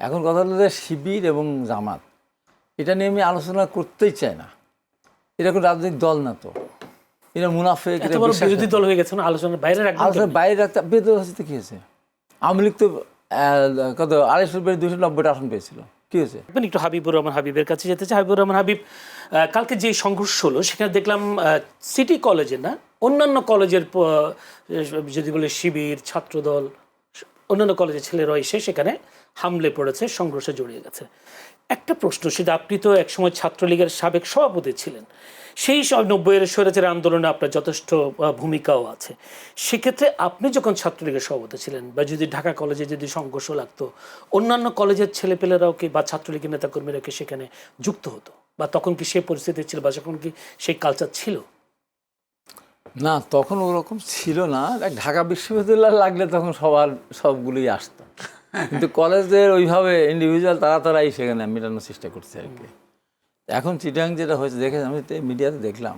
এখন কথা হলো যে শিবির এবং জামাত এটা নিয়ে আমি আলোচনা করতেই চাই না। এটা কোনো রাজনৈতিক দল না, তো এটা মুনাফেক, এত বড় বিরোধী দল হয়ে গেছে না, আলোচনার বাইরে রাখবেন আলোচনার কেমনে? বাইরে রাখতে বেদতে কি হয়েছে? আওয়ামী লীগ তো কত 290 আসন পেয়েছিল, কি হয়েছে? একটু হাবিবুর রহমান হাবিবের কাছে যেতে চাই। হাবিবুর রহমান হাবিব, কালকে যে সংঘর্ষ হলো সেখানে দেখলাম সিটি কলেজে না, অন্যান্য কলেজের যদি বলে শিবির, ছাত্রদল, অন্যান্য কলেজের ছেলেরা এসে সেখানে হামলে পড়েছে, সংঘর্ষে জড়িয়ে গেছে। একটা প্রশ্ন, সেটা আপনি তো একসময় ছাত্রলীগের সাবেক সভাপতি ছিলেন, সেই 90-এর স্বৈরাচার আন্দোলনে আপনার যথেষ্ট ভূমিকাও আছে। সেক্ষেত্রে আপনি যখন ছাত্রলীগের সভাপতি ছিলেন বা যদি ঢাকা কলেজে যদি সংঘর্ষ লাগতো, অন্যান্য কলেজের ছেলেপেলেরাও কি বা ছাত্রলীগের নেতাকর্মীরা কি সেখানে যুক্ত হতো, বা তখন কি সেই পরিস্থিতি ছিল, বা তখন কি সেই কালচার ছিল? না, তখন ওরকম ছিল না। ঢাকা বিশ্ববিদ্যালয় লাগলে তখন সবগুলোই আসতো, কিন্তু কলেজের ওইভাবে ইন্ডিভিজুয়াল তারাই সেখানে মেটানোর চেষ্টা করছে আর কি। এখন চিটাং যেটা হয়েছে দেখে আমি মিডিয়াতে দেখলাম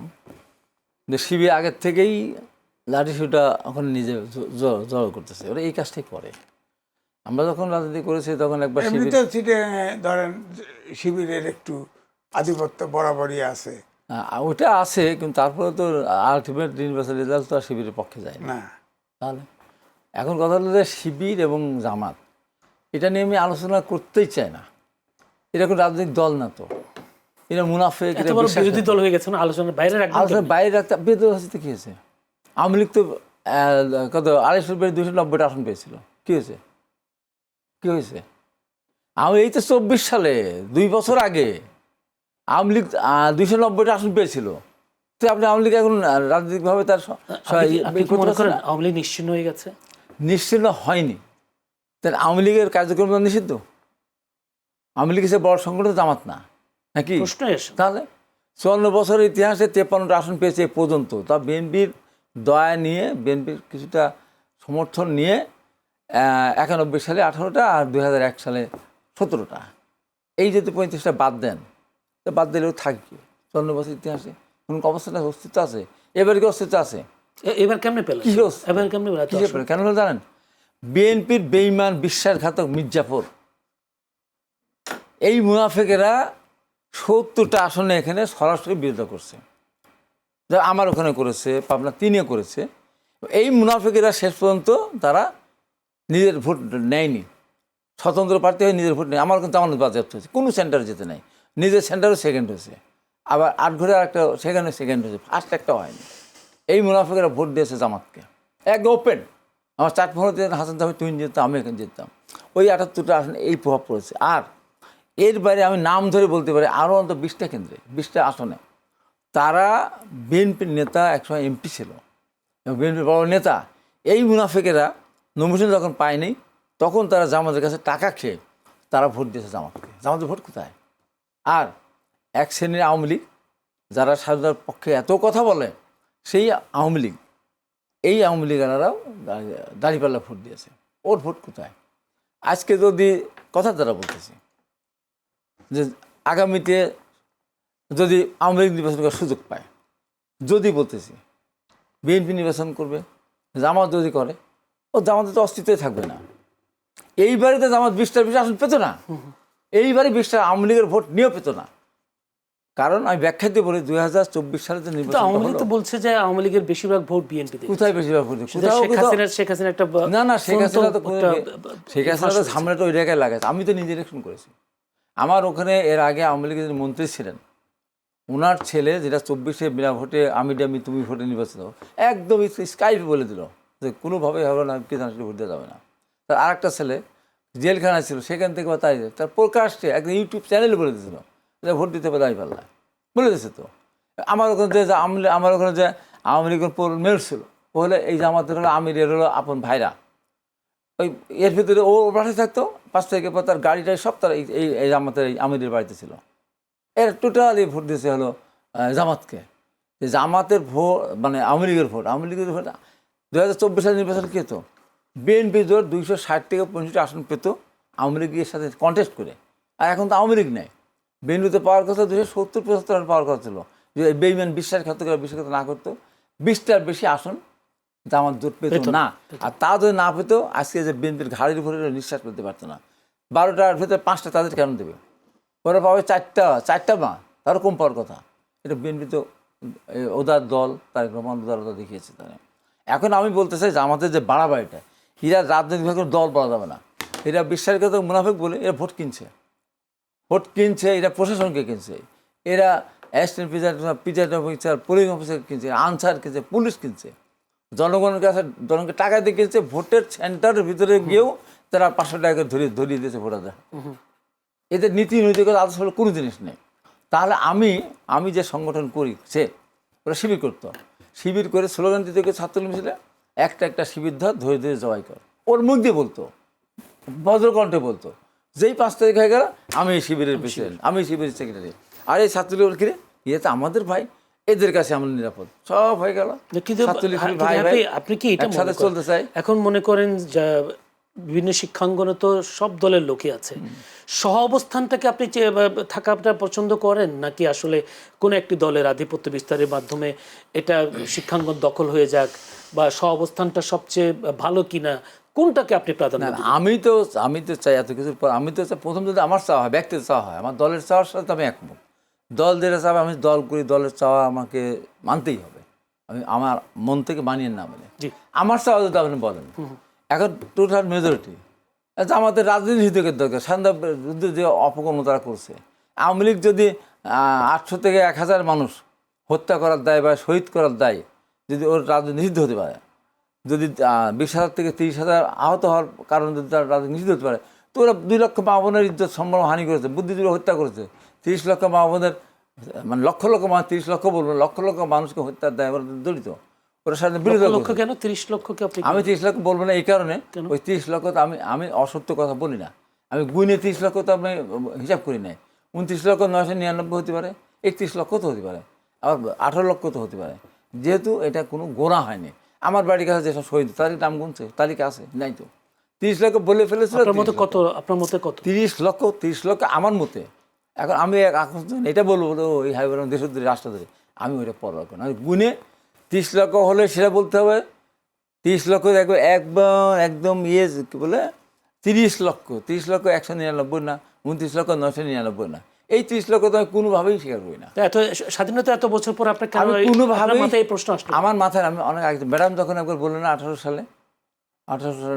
যে শিবির আগের থেকেই লাঠিসুটা ওখানে নিজে জড়ো করতেছে, ওরা এই কাজটাই করে। আমরা যখন রাজনীতি করেছি তখন একবার এমনিতেও চিটাগাঙে ধরেন শিবিরের একটু আধিপত্য বরাবরই আছে ওটা আছে, কিন্তু তারপরে তো আলটিমেট নির্বাচন রেজাল্ট তো আর শিবিরের পক্ষে যায় না। না। তাহলে এখন কথা হলো যে শিবির এবং জামাত এটা নিয়ে আমি আলোচনা করতেই চাই না। এটা কোনো রাজনৈতিক দল না, তো এটা মুনাফেক, এত বড় বিরোধী দল হয়ে গেছে না, আলোচনার বাইরে রাখবেন আলোচনার কেমনে? বাইরে রাখতে বেদতে কি হয়েছে? আওয়ামী লীগ তো কত 290 আসন পেয়েছিল, কি হয়েছে? কি হয়েছে? আমি এই তো 24 সালে 2 বছর আগে আওয়ামী লীগ 290 আসন পেয়েছিল। তো আপনি আওয়ামী লীগ এখন রাজনৈতিকভাবে তার আপনি কি মনে করেন আওয়ামী লীগ নিশ্চিহ্ন হয়ে গেছে? নিশ্চিহ্ন হয়নি। তাহলে আওয়ামী লীগের কার্যক্রম নিষিদ্ধ? আওয়ামী লীগ হিসেবে বড় সংগঠন জামাত না নাকি? প্রশ্ন এসে তাহলে 54 বছরের ইতিহাসে 53টা আসন পেয়েছে এ পর্যন্ত। তা বিএনপির দয়া নিয়ে, বিএনপির কিছুটা সমর্থন নিয়ে 91 সালে 18টা আর 2001 সালে 17টা, এই যদি 35টা বাদ দেন, তো বাদ দিলেও থাকি 54 বছর ইতিহাসে কোন অবস্থাটা অস্তিত্ব আছে? এবার কি অস্তিত্ব আছে? এবার কেমনে পেলেন? কি এবার কেমনে পেলেন? কেন হলো জানেন? বিএনপির বেঈমান বিশ্বাসঘাতক মির্জাফর, এই মুনাফেকেরা 70টা আসনে এখানে সরাসরি বিরোধিতা করছে, যা আমার ওখানে করেছে, পাবনা 3-এ করেছে। এই মুনাফেকেরা শেষ পর্যন্ত তারা নিজের ভোট নেয়নি, স্বতন্ত্র প্রার্থী হয়ে নিজের ভোট নেই। আমার কিন্তু আমার বাজেয়াপ্ত হয়েছে, কোনো সেন্টারে যেতে নাই, নিজের সেন্টারও সেকেন্ড হয়েছে, আবার 8 ঘরে একটা সেখানে সেকেন্ড হয়েছে, ফার্স্ট একটা হয়নি। এই মুনাফেকেরা ভোট দিয়েছে জামাতকে একদম ওপেন। আমার 4 দিন হাসান তাহলে তুই যেতাম, আমি এখানে যেতাম। ওই 78টা আসনে এই প্রভাব পড়েছে। আর এর বাইরে আমি নাম ধরে বলতে পারি আরও অন্তত 20টা কেন্দ্রে, 20টা আসনে তারা বিএনপির নেতা একসময় এমপি ছিল, বিএনপির বড় নেতা। এই মুনাফেকেরা নমিনেশন যখন পায়নি, তখন তারা জামাতের কাছে টাকা খেয়ে তারা ভোট দিয়েছে জামাতকে। জামাতের ভোট কোথায়? আর এক শ্রেণীর আওয়ামী লীগ যারা স্বাধীনতার পক্ষে এত কথা বলে, সেই আওয়ামী লীগ, এই আওয়ামী লীগেরাও দাঁড়িপাল্লা ভোট দিয়েছে। ওর ভোট কোথায়? আজকে যদি কথা তারা বলতেছে যে আগামীতে যদি আওয়ামী লীগ নির্বাচন করার সুযোগ পায়, যদি বলতেছি বিএনপি নির্বাচন করবে, জামাত যদি করে, ও জামাতে তো অস্তিত্বই থাকবে না। এইবারে তো জামাত 20টার বেশি আসন পেত না, এইবারে 20টা আওয়ামী লীগের ভোট নিয়েও পেত না। কারণ আমি ব্যাখ্যা দিয়ে বলি 2024 সালে যে নির্বাচন আওয়ামী লীগ তো বলছে যে আওয়ামী লীগের বেশিরভাগ ভোট বিএনপি দেবে। কোথায় বেশিরভাগ ভোট? শেখ হাসিনা একটা না শেখ হাসিনা তো ঝামেলাটা ওই জায়গায় লাগাচ্ছে। আমি তো নিজে ইলেকশন করেছি। আমার ওখানে এর আগে আওয়ামী লীগের মন্ত্রী ছিলেন, ওনার ছেলে যেটা 24-এ বিনা ভোটে আমি তুমি ভোটে নির্বাচিত, একদম স্কাইপে বলে দিল যে কোনোভাবেই হবে না, কিষাণশীল ভোট দেওয়া যাবে না। তার আর একটা ছেলে জেলখানায় ছিল, সেখান থেকে তাই তার প্রকাশ্যে একদম ইউটিউব চ্যানেলে বলে দিয়েছিল যে ভোট দিতে হবে দাঁড়িপাল্লায়, বলে দিয়েছে। তো আমার ওখানে যে আমার ওখানে যে আওয়ামী লীগের মেয়র ছিল, ও হলে এই যে আমাদের হলো আমিরের হলো আপন ভাইরা, ওই এর ভিতরে ও বাসায় থাকতো, 5 তারিখের পর তার গাড়িটাই সব তার এই আমাদের এই আমিরের বাড়িতে ছিল। এর টোটালি ভোট দিয়েছে হলো জামাতকে। জামাতের ভোট মানে আওয়ামী লীগের ভোট, আওয়ামী লীগের ভোট 2024 সালের নির্বাচন কী হতো? বিএনপি জোর 260 থেকে 65 আসন পেত আওয়ামী লীগের সাথে কন্টেস্ট করে। আর এখন তো আওয়ামী লীগ নেই, বিএনপিতে পাওয়ার কথা 270-75 রান পাওয়ার কথা ছিল। যে বেইমান বিশ্বাসঘাতকরা না করতো, 20টার বেশি আসন জামাত জোট পেত না। আর তা যদি না পেত, আজকে যে বিএনপির ঘাড়ির উপরে নিঃশ্বাস পেতে পারতো না। 12টার ভিতরে 5টা তাদের কেন দেবে? ওরা পাবে 4টা না, তারও কম পাওয়ার কথা। এটা বিএনপি তো ওদার দল, তারেক রহমান উদারতা দেখিয়েছে তারা। এখন আমি বলতে চাই যে আমাদের যে বাড়াবাড়িটা, এরা রাজনৈতিকভাবে দল বলা যাবে না, এরা বিশ্বাসগত মুনাফিক বলে এরা ভোট কিনছে, এরা প্রশাসনকে কিনছে, এরা assistant presiding officer, police officer কিনছে, আনসার কিনছে, পুলিশ কিনছে, জনগণের কাছে জনগণকে টাকা দিয়ে কিনছে। ভোটের সেন্টারের ভিতরে গিয়েও তারা 500 টাকা ধরিয়ে দিয়েছে ভোটারদের। এদের নীতি নৈতিকতা আদর্শ হলে কোনো জিনিস নেই। তাহলে আমি যে সংগঠন করি, ওরা শিবির করতো, শিবির করে স্লোগান দিতে গিয়ে ছাত্রলীগ মিছিলে একটা শিবির ধরে ধরে জবাই কর, ওর মুখ দিয়ে বলতো, ভদ্রকণ্ঠে বলতো, যেই 5 তারিখ হয়ে গেল আমি এই শিবিরের প্রেসিডেন্ট, আমি শিবিরের সেক্রেটারি। আর এই ছাত্রলীগ কিরে ইয়ে তো আমাদের ভাই, এদের কাছে আমরা নিরাপদ, সব হয়ে গেল। কিন্তু আপনি কি এটা একসাথে চলতে চাই? এখন মনে করেন যে বিভিন্ন শিক্ষাঙ্গনে তো সব দলের লোকই আছে, সহ অবস্থানটাকে আপনি থাকাটা পছন্দ করেন, নাকি আসলে কোনো একটি দলের আধিপত্য বিস্তারের মাধ্যমে এটা শিক্ষাঙ্গন দখল হয়ে যাক, বা সহ অবস্থানটা সবচেয়ে ভালো কিনা, কোনটাকে আপনি প্রাধান্য দেন? আমি তো চাই এত কিছুর পর, আমি তো চাই প্রথম যদি আমার চাওয়া হয়, ব্যক্তির চাওয়া হয়, আমার দলের চাওয়ার সাথে আমি একমত। দল যেটা চাবে আমি দল করি, দলের চাওয়া আমাকে মানতেই হবে, আমি আমার মন থেকে মানিয়ে না বলে। আমার চাওয়া যদি আপনি বলেন, এখন টোটাল মেজরিটি আমাদের রাজনীতির দরকার, সান্ধ্যা যুদ্ধে যে অপকর্ম তারা করছে। আওয়ামী লীগ যদি 800 থেকে 1000 মানুষ হত্যা করার দায় বা শহীদ করার দায় যদি ওর রাজনীতি নিষিদ্ধ হতে পারে, যদি 20,000 থেকে 30,000 আহত হওয়ার কারণে যদি তারা রাজনীতি নিষিদ্ধ হতে পারে, তো ওরা 2 লক্ষ মা বোনের ইজ্জত সম্মান হানি করেছে, বুদ্ধিজীবী হত্যা করেছে। 30 লক্ষ মা বোনের, মানে লক্ষ লক্ষ মানুষ, 30 লক্ষ বলবো, লক্ষ লক্ষ মানুষকে হত্যার দায় ওরা জড়িত। ওরা সাথে বিরোধী লক্ষ কেন 30 লক্ষকে আপনি? আমি 30 লক্ষ বলবো না এই কারণে, ওই 30 লক্ষ তো আমি অসত্য কথা বলি না, আমি গুণে 30 লক্ষ তো আমি হিসাব করি নাই। 29,999 হতে পারে, 31 লক্ষ তো হতে পারে, আবার 18 লক্ষ তো হতে পারে, যেহেতু এটা কোনো গোনা হয়নি। আমার বাড়ির কাছে যেসব শহীদ তাদের নাম গুনছে, তালিকা আছে নাই তো? 30 লক্ষ বলে ফেলেছিল। আপনার মতে কত? 30 লক্ষ আমার মতে। এখন আমি এটা বলবো ওই হাইবার দেশদ্রোহী রাষ্ট্রদ্রোহী, আমি ওইটা পরোয়া করি না। আমি গুনে 30 লক্ষ হলে সেটা বলতে হবে 30 লক্ষ একদম কি বলে 30 লক্ষ 199 না, 29 লক্ষ 999 না, এই 30 লক্ষ তো আমি কোনোভাবেই স্বীকার করি না। এত স্বাধীনতা এত বছর পর আপনার কেন এই প্রশ্ন আসলো? আমার মাথায় আমি অনেক আগে ম্যাডাম যখন একবার বললেন না 18 সালে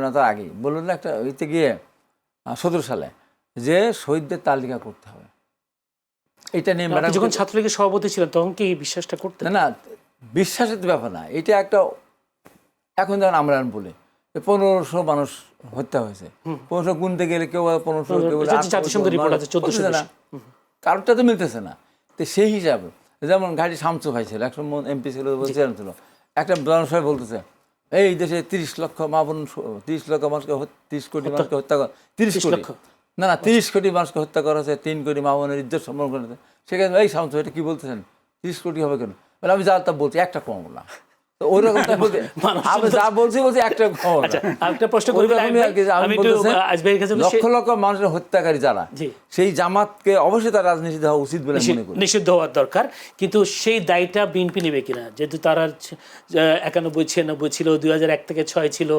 না, তার আগেই বললেন না একটা ওইতে গিয়ে 17 সালে যে শহীদদের তালিকা করতে হবে, এটা নিয়ে ম্যাডাম যখন ছাত্রলীগের সভাপতি ছিলেন তখন কি বিশ্বাসটা করতেন? না, বিশ্বাসের ব্যাপার না এটা একটা। এখন যখন আমরা বলি 1500 মানুষ হত্যা হয়েছে, 1500 গুনতে গেলে কেউ 1500, কেউ জাতিসংঘের রিপোর্ট আছে 1400, কারোরটা তো মিলতেছে না। তো সেই হিসাবে যেমন ঘাটি শামসু ভাই ছিল, একসময় এমপি ছিল, চেয়ারম্যান ছিল, একটা জনসভায় বলতেছে এই দেশে 30 লক্ষ মা বোন, 30 লক্ষ মানুষকে 30 কোটি মানুষকে হত্যা করা, 30 কোটি না 30 কোটি মানুষকে হত্যা করা হয়েছে, 3 কোটি মা বোনের ইজ্জত সম্মান করেছে। সেখানে এই শামসু এটা কি বলতেছেন 30 কোটি হবে কেন? বলে আমি যা তা বলছি, একটা কম না। তো ওই রকম আমি যা বলছি একটা কম না। একটা প্রশ্ন করি, লক্ষ লক্ষ মানুষের হত্যাকারী যারা, সেই জামাতকে অবশ্যই তার রাজনীতি হওয়া উচিত বলে মনে করি, নিষিদ্ধ হওয়ার দরকার। কিন্তু সেই দায়টা বিএনপি নেবে কিনা? যেহেতু তারা 91-96 ছিল, 2001 থেকে 6 ছিল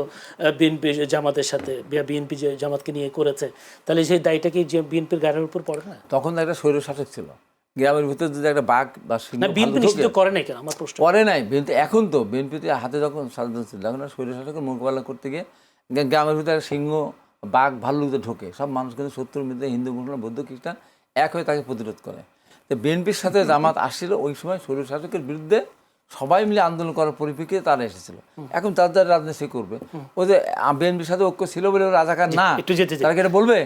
বিএনপি জামাতের সাথে, বিএনপি যে জামাতকে নিয়ে করেছে, তাহলে সেই দায়টা কি বিএনপির গাড়ির উপর পড়ে না? তখন একটা স্বৈরশাসক ছিল, গ্রামের ভিতরে যদি একটা বাঘ বা বিএনপি নিষিদ্ধ করে নাই কেন আমার প্রশ্ন? করে নাই বিএনপি। এখন তো বিএনপিতে হাতে যখন স্বাধীনতা ছিল, এখন স্বৈরশাসকের মোকাবেলা করতে গিয়ে গ্রামের ভিতরে সিংহ বাঘ ভাল্লুকতে ঢোকে, সব মানুষ কিন্তু শত্রুর মধ্যে হিন্দু মুসলমান বৌদ্ধ খ্রিস্টান এক হয়ে তাকে প্রতিরোধ করে। তো বিএনপির সাথে জামাত আসছিল ওই সময় স্বৈরশাসকের বিরুদ্ধে, সবাই মিলে আন্দোলন করার পরিপ্রেক্ষিতে তারা এসেছিল। এখন তার যারা রাজনীতি করবে, ওই যে বিএনপির সাথে ঐক্য ছিল বলে রাজাকার না, তারা কি এটা বলবে?